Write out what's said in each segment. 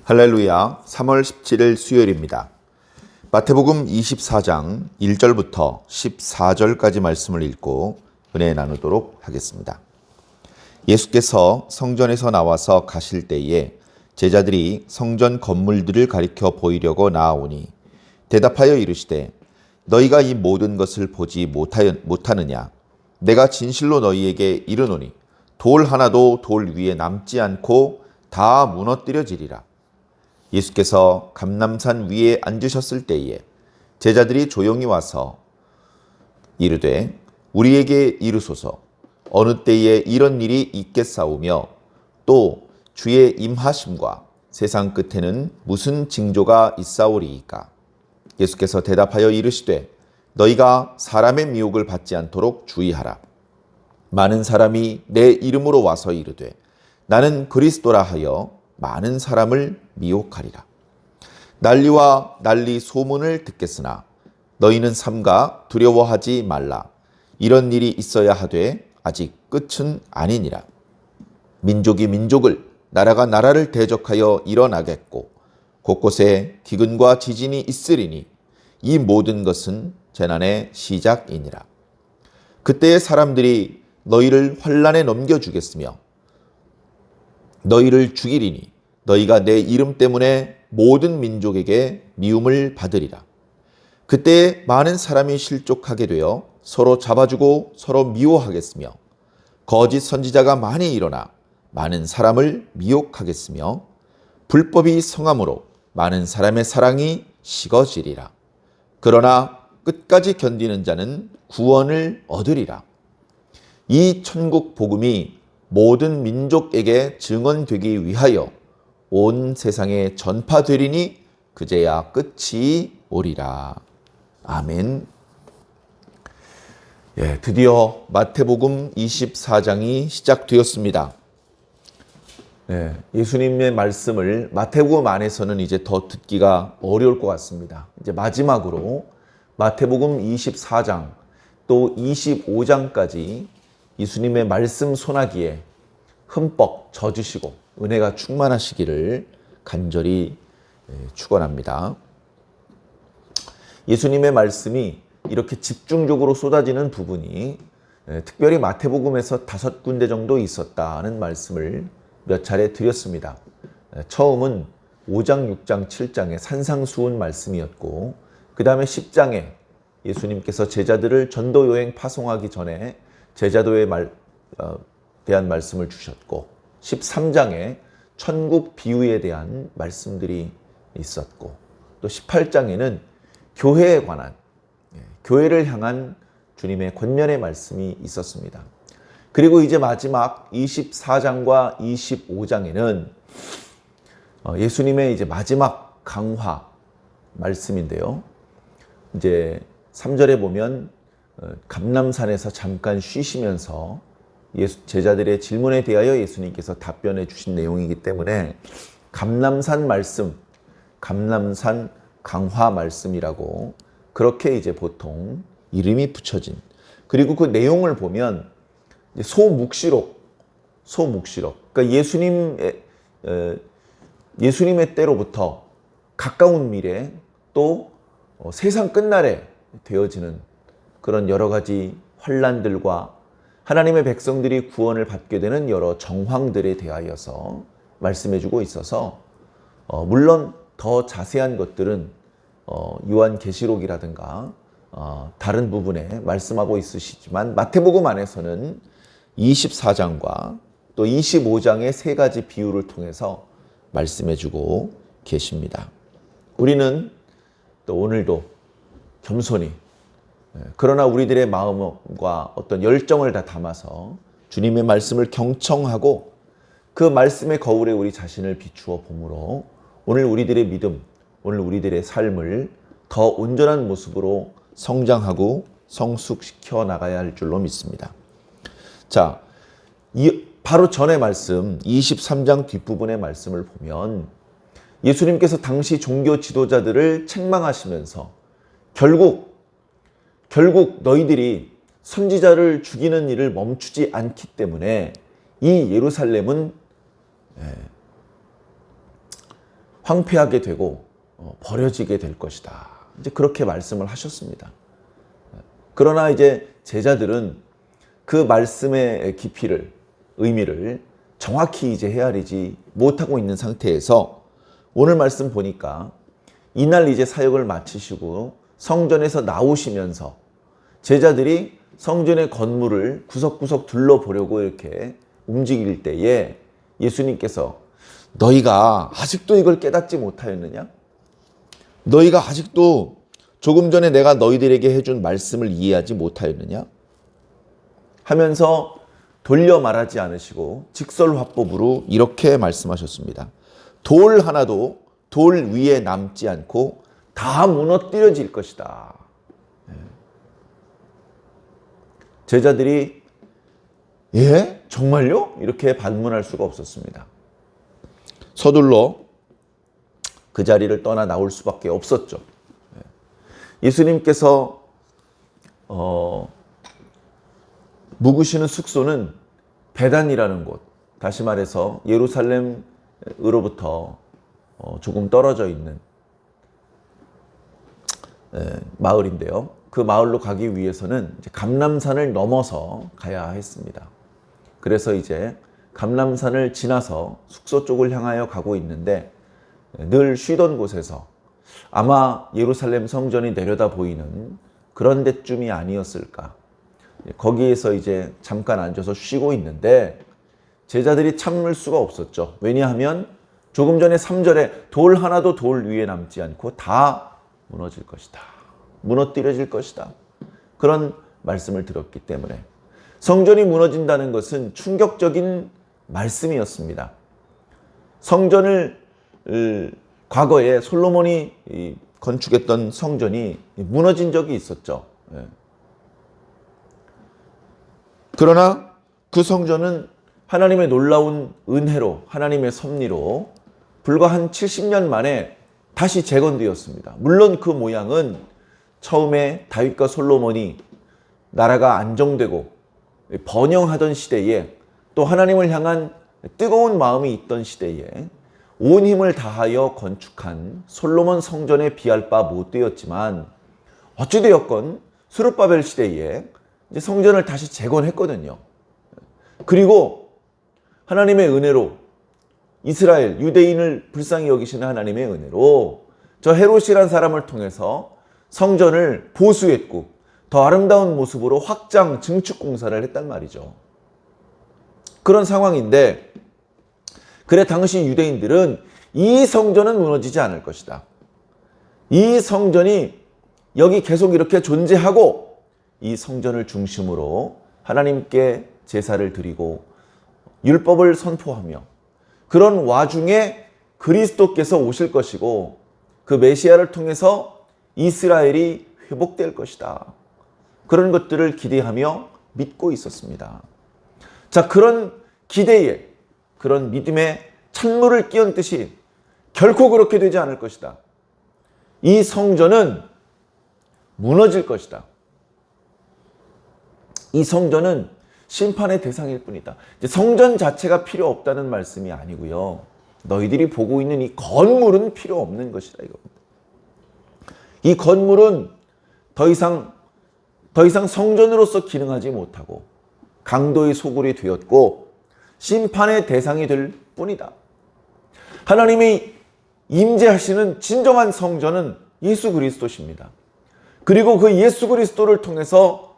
할렐루야, 3월 17일 수요일입니다. 마태복음 24장 1절부터 14절까지 말씀을 읽고 은혜 나누도록 하겠습니다. 예수께서 성전에서 나와서 가실 때에 제자들이 성전 건물들을 가리켜 보이려고 나아오니 대답하여 이르시되 너희가 이 모든 것을 보지 못하느냐? 내가 진실로 너희에게 이르노니 돌 하나도 돌 위에 남지 않고 다 무너뜨려지리라. 예수께서 감람산 위에 앉으셨을 때에 제자들이 조용히 와서 이르되 우리에게 이르소서 어느 때에 이런 일이 있겠사오며 또 주의 임하심과 세상 끝에는 무슨 징조가 있사오리이까. 예수께서 대답하여 이르시되 너희가 사람의 미혹을 받지 않도록 주의하라. 많은 사람이 내 이름으로 와서 이르되 나는 그리스도라 하여 많은 사람을 미혹하리라. 난리와 난리 소문을 듣겠으나 너희는 삼가 두려워하지 말라. 이런 일이 있어야 하되 아직 끝은 아니니라. 민족이 민족을 나라가 나라를 대적하여 일어나겠고 곳곳에 기근과 지진이 있으리니 이 모든 것은 재난의 시작이니라. 그때의 사람들이 너희를 환난에 넘겨주겠으며 너희를 죽이리니 너희가 내 이름 때문에 모든 민족에게 미움을 받으리라. 그때 많은 사람이 실족하게 되어 서로 잡아주고 서로 미워하겠으며 거짓 선지자가 많이 일어나 많은 사람을 미혹하겠으며 불법이 성함으로 많은 사람의 사랑이 식어지리라. 그러나 끝까지 견디는 자는 구원을 얻으리라. 이 천국 복음이 모든 민족에게 증언되기 위하여 온 세상에 전파되리니 그제야 끝이 오리라. 아멘. 드디어 마태복음 24장이 시작되었습니다. 예수님의 말씀을 마태복음 안에서는 이제 더 듣기가 어려울 것 같습니다. 이제 마지막으로 마태복음 24장 또 25장까지 예수님의 말씀 소나기에 흠뻑 젖으시고 은혜가 충만하시기를 간절히 축원합니다. 예수님의 말씀이 이렇게 집중적으로 쏟아지는 부분이 특별히 마태복음에서 5군데 정도 있었다는 말씀을 몇 차례 드렸습니다. 처음은 5장, 6장, 7장의 산상수훈 말씀이었고 그 다음에 10장에 예수님께서 제자들을 전도여행 파송하기 전에 제자도에 대한 말씀을 주셨고 13장에 천국 비유에 대한 말씀들이 있었고 또 18장에는 교회에 관한 교회를 향한 주님의 권면의 말씀이 있었습니다. 그리고 이제 마지막 24장과 25장에는 예수님의 이제 마지막 강화 말씀인데요. 이제 3절에 보면 감람산에서 잠깐 쉬시면서 제자들의 질문에 대하여 예수님께서 답변해 주신 내용이기 때문에 감람산 말씀, 감람산 강화 말씀이라고 그렇게 이제 보통 이름이 붙여진, 그리고 그 내용을 보면 소묵시록, 그러니까 예수님의 때로부터 가까운 미래 또 세상 끝날에 되어지는 그런 여러 가지 환난들과 하나님의 백성들이 구원을 받게 되는 여러 정황들에 대하여서 말씀해주고 있어서 물론 더 자세한 것들은 요한계시록이라든가 다른 부분에 말씀하고 있으시지만 마태복음 안에서는 24장과 또 25장의 세 가지 비유를 통해서 말씀해주고 계십니다. 우리는 또 오늘도 겸손히 그러나 우리들의 마음과 어떤 열정을 다 담아서 주님의 말씀을 경청하고 그 말씀의 거울에 우리 자신을 비추어 봄으로 오늘 우리들의 믿음, 오늘 우리들의 삶을 더 온전한 모습으로 성장하고 성숙시켜 나가야 할 줄로 믿습니다. 자, 바로 전의 말씀 23장 뒷부분의 말씀을 보면 예수님께서 당시 종교 지도자들을 책망하시면서 결국 너희들이 선지자를 죽이는 일을 멈추지 않기 때문에 이 예루살렘은 황폐하게 되고 버려지게 될 것이다. 이제 그렇게 말씀을 하셨습니다. 그러나 이제 제자들은 그 말씀의 깊이를, 의미를 정확히 이제 헤아리지 못하고 있는 상태에서 오늘 말씀 보니까 이날 이제 사역을 마치시고 성전에서 나오시면서 제자들이 성전의 건물을 구석구석 둘러보려고 이렇게 움직일 때에 예수님께서 너희가 아직도 이걸 깨닫지 못하였느냐? 너희가 아직도 조금 전에 내가 너희들에게 해준 말씀을 이해하지 못하였느냐? 하면서 돌려 말하지 않으시고 직설화법으로 이렇게 말씀하셨습니다. 돌 하나도 돌 위에 남지 않고 다 무너뜨려질 것이다. 제자들이 예? 정말요? 이렇게 반문할 수가 없었습니다. 서둘러 그 자리를 떠나 나올 수밖에 없었죠. 예수님께서 묵으시는 숙소는 베단이라는 곳, 다시 말해서 예루살렘으로부터 조금 떨어져 있는 마을인데요. 그 마을로 가기 위해서는 이제 감람산을 넘어서 가야 했습니다. 그래서 이제 감람산을 지나서 숙소 쪽을 향하여 가고 있는데 늘 쉬던 곳에서 아마 예루살렘 성전이 내려다 보이는 그런 데쯤이 아니었을까. 거기에서 이제 잠깐 앉아서 쉬고 있는데 제자들이 참을 수가 없었죠. 왜냐하면 조금 전에 3절에 돌 하나도 돌 위에 남지 않고 다 무너질 것이다. 무너뜨려질 것이다. 그런 말씀을 들었기 때문에 성전이 무너진다는 것은 충격적인 말씀이었습니다. 성전을 과거에 솔로몬이 건축했던 성전이 무너진 적이 있었죠. 그러나 그 성전은 하나님의 놀라운 은혜로, 하나님의 섭리로 불과 한 70년 만에 다시 재건되었습니다. 물론 그 모양은 처음에 다윗과 솔로몬이 나라가 안정되고 번영하던 시대에 또 하나님을 향한 뜨거운 마음이 있던 시대에 온 힘을 다하여 건축한 솔로몬 성전에 비할 바 못 되었지만 어찌되었건 스룹바벨 시대에 이제 성전을 다시 재건했거든요. 그리고 하나님의 은혜로 이스라엘, 유대인을 불쌍히 여기시는 하나님의 은혜로 저 헤롯이라는 사람을 통해서 성전을 보수했고 더 아름다운 모습으로 확장, 증축 공사를 했단 말이죠. 그런 상황인데 그래 당시 유대인들은 이 성전은 무너지지 않을 것이다. 이 성전이 여기 계속 이렇게 존재하고 이 성전을 중심으로 하나님께 제사를 드리고 율법을 선포하며 그런 와중에 그리스도께서 오실 것이고 그 메시아를 통해서 이스라엘이 회복될 것이다. 그런 것들을 기대하며 믿고 있었습니다. 자, 그런 기대에, 그런 믿음에 찬물을 끼얹듯이 결코 그렇게 되지 않을 것이다. 이 성전은 무너질 것이다. 이 성전은 심판의 대상일 뿐이다. 이제 성전 자체가 필요 없다는 말씀이 아니고요. 너희들이 보고 있는 이 건물은 필요 없는 것이다 이겁니다. 이 건물은 더 이상 성전으로서 기능하지 못하고 강도의 소굴이 되었고 심판의 대상이 될 뿐이다. 하나님이 임재하시는 진정한 성전은 예수 그리스도십니다. 그리고 그 예수 그리스도를 통해서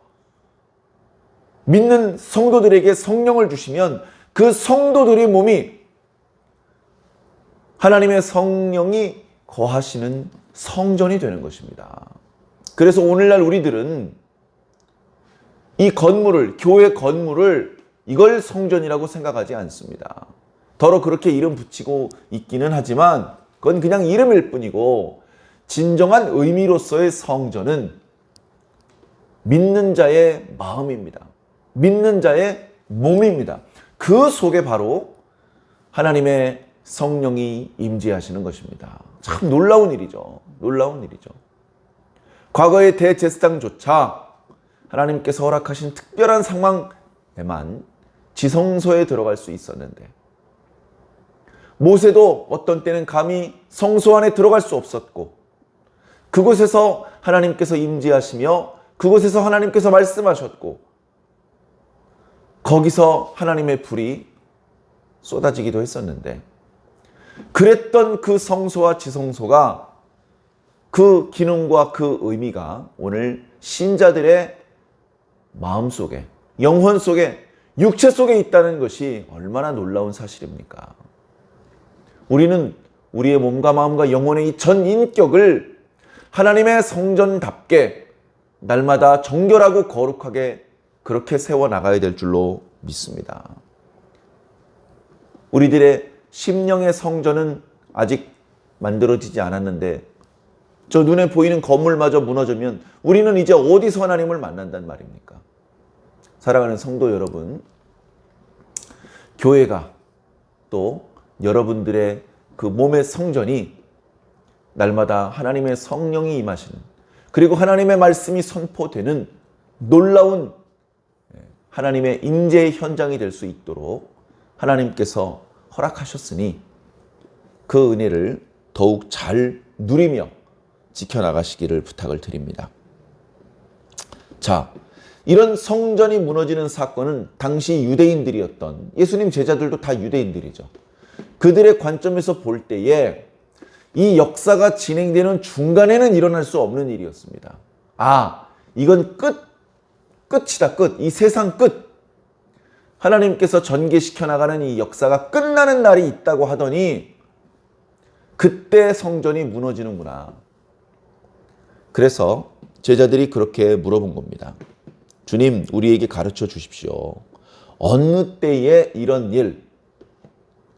믿는 성도들에게 성령을 주시면 그 성도들의 몸이 하나님의 성령이 거하시는 성전이 되는 것입니다. 그래서 오늘날 우리들은 이 건물을, 교회 건물을 이걸 성전이라고 생각하지 않습니다. 더러 그렇게 이름 붙이고 있기는 하지만 그건 그냥 이름일 뿐이고 진정한 의미로서의 성전은 믿는 자의 마음입니다. 믿는 자의 몸입니다. 그 속에 바로 하나님의 성령이 임재하시는 것입니다. 참 놀라운 일이죠. 놀라운 일이죠. 과거의 대제사장조차 하나님께서 허락하신 특별한 상황에만 지성소에 들어갈 수 있었는데 모세도 어떤 때는 감히 성소 안에 들어갈 수 없었고, 그곳에서 하나님께서 임재하시며 그곳에서 하나님께서 말씀하셨고, 거기서 하나님의 불이 쏟아지기도 했었는데, 그랬던 그 성소와 지성소가 그 기능과 그 의미가 오늘 신자들의 마음속에, 영혼 속에, 육체 속에 있다는 것이 얼마나 놀라운 사실입니까? 우리는 우리의 몸과 마음과 영혼의 이 전 인격을 하나님의 성전답게 날마다 정결하고 거룩하게 그렇게 세워나가야 될 줄로 믿습니다. 우리들의 심령의 성전은 아직 만들어지지 않았는데, 저 눈에 보이는 건물마저 무너지면 우리는 이제 어디서 하나님을 만난단 말입니까? 사랑하는 성도 여러분, 교회가 또 여러분들의 그 몸의 성전이 날마다 하나님의 성령이 임하시는, 그리고 하나님의 말씀이 선포되는 놀라운 하나님의 임재의 현장이 될 수 있도록 하나님께서 허락하셨으니 그 은혜를 더욱 잘 누리며 지켜나가시기를 부탁을 드립니다. 자, 이런 성전이 무너지는 사건은 당시 유대인들이었던, 예수님 제자들도 다 유대인들이죠. 그들의 관점에서 볼 때에 이 역사가 진행되는 중간에는 일어날 수 없는 일이었습니다. 아, 이건 끝이다, 끝. 이 세상 끝. 하나님께서 전개시켜 나가는 이 역사가 끝나는 날이 있다고 하더니 그때 성전이 무너지는구나. 그래서 제자들이 그렇게 물어본 겁니다. 주님, 우리에게 가르쳐 주십시오. 어느 때에 이런 일,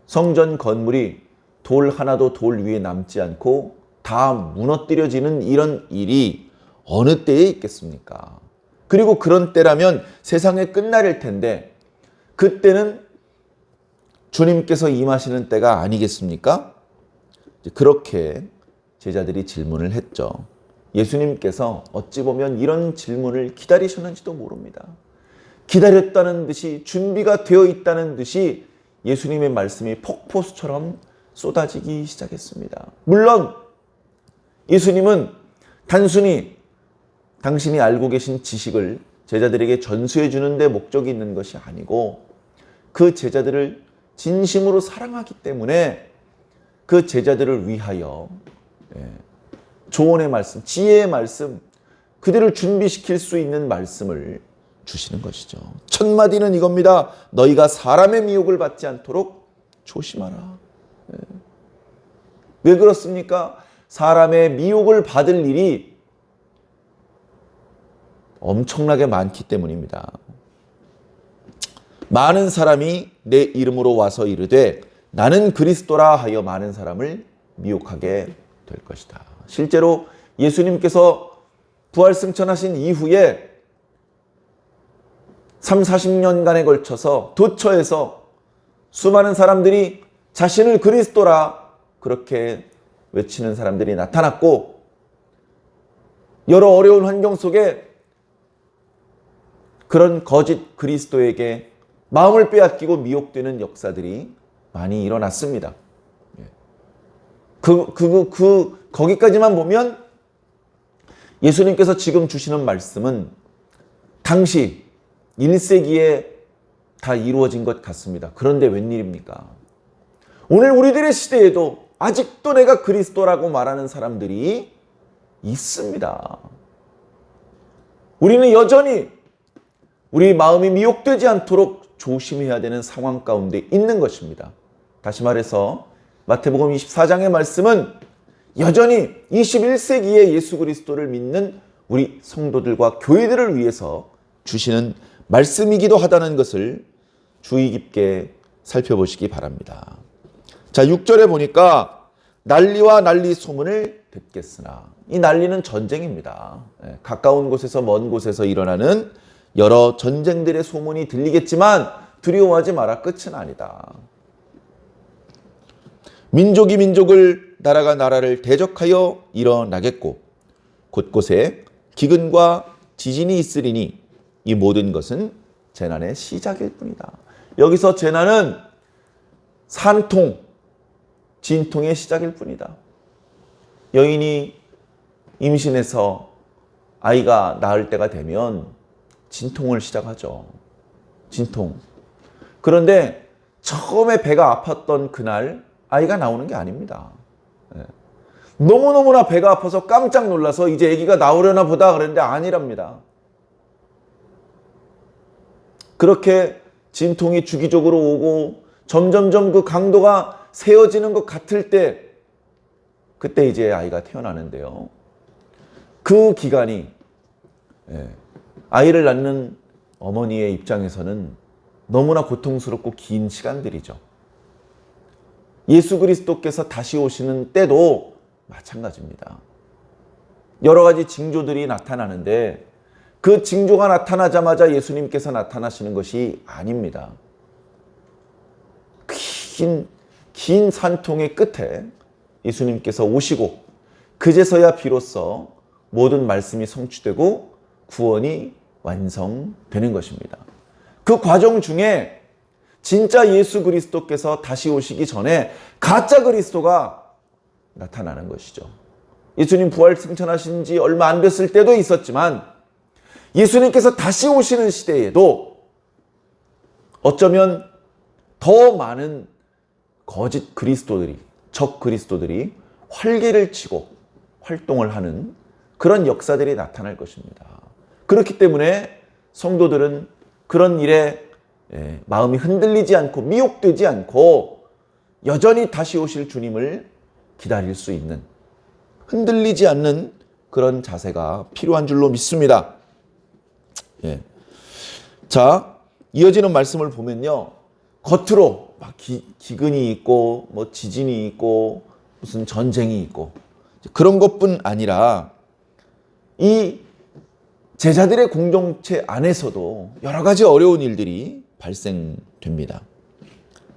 성전 건물이 돌 하나도 돌 위에 남지 않고 다 무너뜨려지는 이런 일이 어느 때에 있겠습니까? 그리고 그런 때라면 세상의 끝날일 텐데, 그때는 주님께서 임하시는 때가 아니겠습니까? 그렇게 제자들이 질문을 했죠. 예수님께서 어찌 보면 이런 질문을 기다리셨는지도 모릅니다. 기다렸다는 듯이, 준비가 되어 있다는 듯이 예수님의 말씀이 폭포수처럼 쏟아지기 시작했습니다. 물론 예수님은 단순히 당신이 알고 계신 지식을 제자들에게 전수해 주는 데 목적이 있는 것이 아니고, 그 제자들을 진심으로 사랑하기 때문에 그 제자들을 위하여 조언의 말씀, 지혜의 말씀, 그들을 준비시킬 수 있는 말씀을 주시는 것이죠. 첫 마디는 이겁니다. 너희가 사람의 미혹을 받지 않도록 조심하라. 왜 그렇습니까? 사람의 미혹을 받을 일이 엄청나게 많기 때문입니다. 많은 사람이 내 이름으로 와서 이르되 나는 그리스도라 하여 많은 사람을 미혹하게 될 것이다. 실제로 예수님께서 부활승천하신 이후에 30-40년간에 걸쳐서 도처에서 수많은 사람들이 자신을 그리스도라 그렇게 외치는 사람들이 나타났고, 여러 어려운 환경 속에 그런 거짓 그리스도에게 마음을 빼앗기고 미혹되는 역사들이 많이 일어났습니다. 거기까지만 보면 예수님께서 지금 주시는 말씀은 당시 1세기에 다 이루어진 것 같습니다. 그런데 웬일입니까? 오늘 우리들의 시대에도 아직도 내가 그리스도라고 말하는 사람들이 있습니다. 우리는 여전히 우리 마음이 미혹되지 않도록 조심해야 되는 상황 가운데 있는 것입니다. 다시 말해서 마태복음 24장의 말씀은 여전히 21세기에 예수 그리스도를 믿는 우리 성도들과 교회들을 위해서 주시는 말씀이기도 하다는 것을 주의 깊게 살펴보시기 바랍니다. 자, 6절에 보니까 난리와 난리 소문을 듣겠으나, 이 난리는 전쟁입니다. 가까운 곳에서 먼 곳에서 일어나는 여러 전쟁들의 소문이 들리겠지만 두려워하지 마라. 끝은 아니다. 민족이 민족을, 나라가 나라를 대적하여 일어나겠고 곳곳에 기근과 지진이 있으리니 이 모든 것은 재난의 시작일 뿐이다. 여기서 재난은 산통, 진통의 시작일 뿐이다. 여인이 임신해서 아이가 낳을 때가 되면 진통을 시작하죠. 진통. 그런데 처음에 배가 아팠던 그날 아이가 나오는 게 아닙니다. 너무너무나 배가 아파서 깜짝 놀라서 이제 아기가 나오려나 보다 그랬는데 아니랍니다. 그렇게 진통이 주기적으로 오고 점점점 그 강도가 세어지는 것 같을 때 그때 이제 아이가 태어나는데요. 그 기간이 아이를 낳는 어머니의 입장에서는 너무나 고통스럽고 긴 시간들이죠. 예수 그리스도께서 다시 오시는 때도 마찬가지입니다. 여러 가지 징조들이 나타나는데 그 징조가 나타나자마자 예수님께서 나타나시는 것이 아닙니다. 긴 산통의 끝에 예수님께서 오시고 그제서야 비로소 모든 말씀이 성취되고 구원이 완성되는 것입니다. 그 과정 중에 진짜 예수 그리스도께서 다시 오시기 전에 가짜 그리스도가 나타나는 것이죠. 예수님 부활 승천하신 지 얼마 안 됐을 때도 있었지만 예수님께서 다시 오시는 시대에도 어쩌면 더 많은 거짓 그리스도들이, 적 그리스도들이 활개를 치고 활동을 하는 그런 역사들이 나타날 것입니다. 그렇기 때문에 성도들은 그런 일에 마음이 흔들리지 않고 미혹되지 않고 여전히 다시 오실 주님을 기다릴 수 있는, 흔들리지 않는 그런 자세가 필요한 줄로 믿습니다. 자, 이어지는 말씀을 보면요. 겉으로 막 기근이 있고 뭐 지진이 있고 무슨 전쟁이 있고 그런 것뿐 아니라 이 제자들의 공동체 안에서도 여러 가지 어려운 일들이 발생됩니다.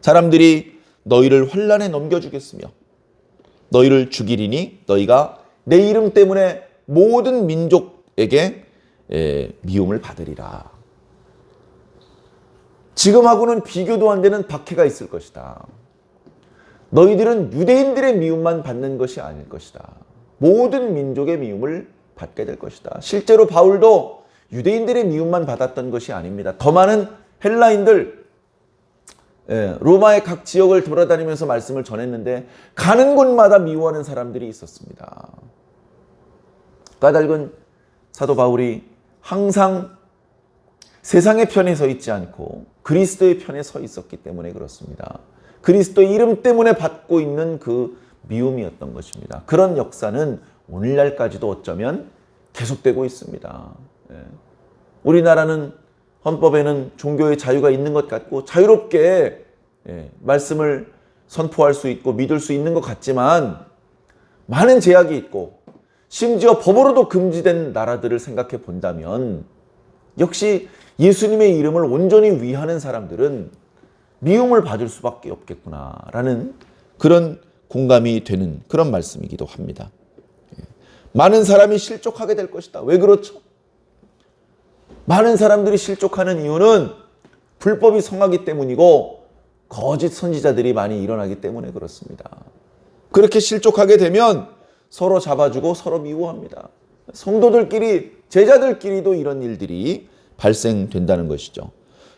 사람들이 너희를 환난에 넘겨주겠으며 너희를 죽이리니 너희가 내 이름 때문에 모든 민족에게 미움을 받으리라. 지금하고는 비교도 안 되는 박해가 있을 것이다. 너희들은 유대인들의 미움만 받는 것이 아닐 것이다. 모든 민족의 미움을 받게 될 것이다. 실제로 바울도 유대인들의 미움만 받았던 것이 아닙니다. 더 많은 헬라인들, 로마의 각 지역을 돌아다니면서 말씀을 전했는데 가는 곳마다 미워하는 사람들이 있었습니다. 까닭은 사도 바울이 항상 세상의 편에 서 있지 않고 그리스도의 편에 서 있었기 때문에 그렇습니다. 그리스도의 이름 때문에 받고 있는 그 미움이었던 것입니다. 그런 역사는 오늘날까지도 어쩌면 계속되고 있습니다. 우리나라는 헌법에는 종교의 자유가 있는 것 같고 자유롭게 말씀을 선포할 수 있고 믿을 수 있는 것 같지만 많은 제약이 있고 심지어 법으로도 금지된 나라들을 생각해 본다면 역시 예수님의 이름을 온전히 위하는 사람들은 미움을 받을 수밖에 없겠구나라는 그런 공감이 되는 그런 말씀이기도 합니다. 많은 사람이 실족하게 될 것이다. 왜 그렇죠? 많은 사람들이 실족하는 이유는 불법이 성하기 때문이고 거짓 선지자들이 많이 일어나기 때문에 그렇습니다. 그렇게 실족하게 되면 서로 잡아주고 서로 미워합니다. 성도들끼리, 제자들끼리도 이런 일들이 발생된다는 것이죠.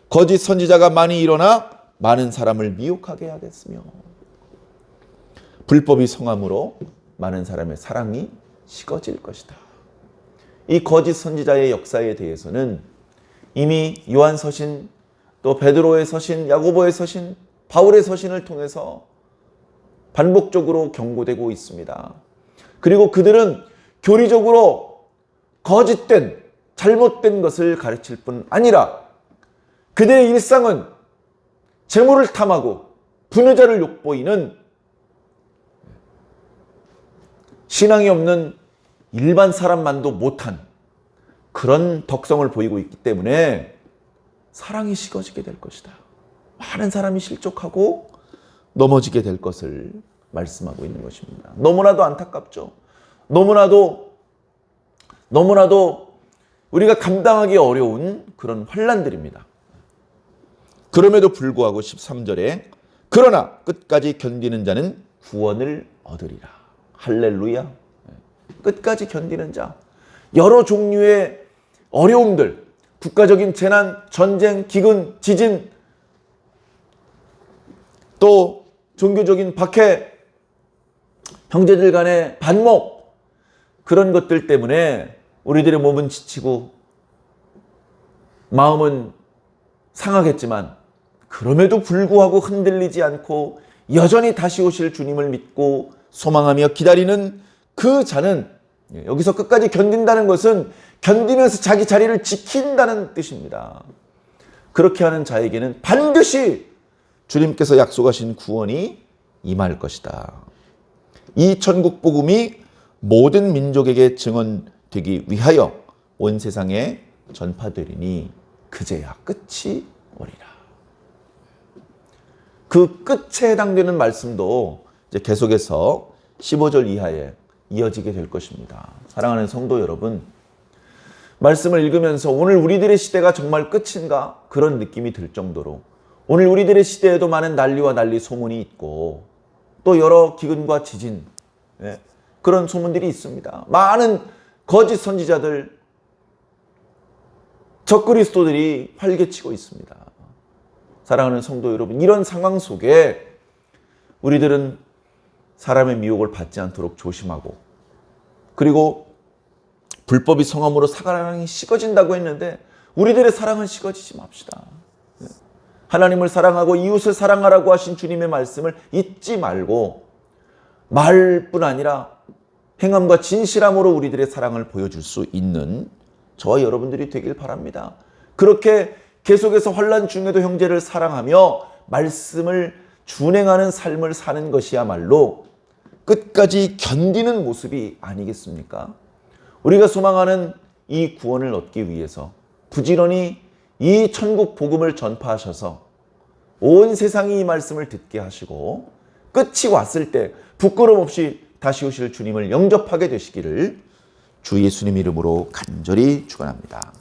거짓 선지자가 많이 일어나 많은 사람을 미혹하게 하겠으며 불법이 성함으로 많은 사람의 사랑이 식어질 것이다. 이 거짓 선지자의 역사에 대해서는 이미 요한 서신, 또 베드로의 서신, 야고보의 서신, 바울의 서신을 통해서 반복적으로 경고되고 있습니다. 그리고 그들은 교리적으로 거짓된, 잘못된 것을 가르칠 뿐 아니라 그들의 일상은 재물을 탐하고 분여자를 욕보이는 신앙이 없는 일반 사람만도 못한 그런 덕성을 보이고 있기 때문에 사랑이 식어지게 될 것이다. 많은 사람이 실족하고 넘어지게 될 것을 말씀하고 있는 것입니다. 너무나도 안타깝죠. 너무나도 우리가 감당하기 어려운 그런 환난들입니다. 그럼에도 불구하고 13절에 그러나 끝까지 견디는 자는 구원을 얻으리라. 할렐루야. 끝까지 견디는 자. 여러 종류의 어려움들, 국가적인 재난, 전쟁, 기근, 지진, 또 종교적인 박해, 형제들 간의 반목, 그런 것들 때문에 우리들의 몸은 지치고 마음은 상하겠지만 그럼에도 불구하고 흔들리지 않고 여전히 다시 오실 주님을 믿고 소망하며 기다리는 그 자는, 여기서 끝까지 견딘다는 것은 견디면서 자기 자리를 지킨다는 뜻입니다. 그렇게 하는 자에게는 반드시 주님께서 약속하신 구원이 임할 것이다. 이 천국 복음이 모든 민족에게 증언되기 위하여 온 세상에 전파되리니 그제야 끝이 오리라. 그 끝에 해당되는 말씀도 이제 계속해서 15절 이하에 이어지게 될 것입니다. 사랑하는 성도 여러분, 말씀을 읽으면서 오늘 우리들의 시대가 정말 끝인가? 그런 느낌이 들 정도로 오늘 우리들의 시대에도 많은 난리와 난리 소문이 있고 또 여러 기근과 지진, 그런 소문들이 있습니다. 많은 거짓 선지자들, 적그리스도들이 활개치고 있습니다. 사랑하는 성도 여러분, 이런 상황 속에 우리들은 사람의 미혹을 받지 않도록 조심하고, 그리고 불법이 성함으로 사랑이 식어진다고 했는데 우리들의 사랑은 식어지지 맙시다. 하나님을 사랑하고 이웃을 사랑하라고 하신 주님의 말씀을 잊지 말고 말뿐 아니라 행함과 진실함으로 우리들의 사랑을 보여줄 수 있는 저와 여러분들이 되길 바랍니다. 그렇게 계속해서 환난 중에도 형제를 사랑하며 말씀을 준행하는 삶을 사는 것이야말로 끝까지 견디는 모습이 아니겠습니까? 우리가 소망하는 이 구원을 얻기 위해서 부지런히 이 천국 복음을 전파하셔서 온 세상이 이 말씀을 듣게 하시고 끝이 왔을 때 부끄럼 없이 다시 오실 주님을 영접하게 되시기를 주 예수님 이름으로 간절히 축원합니다.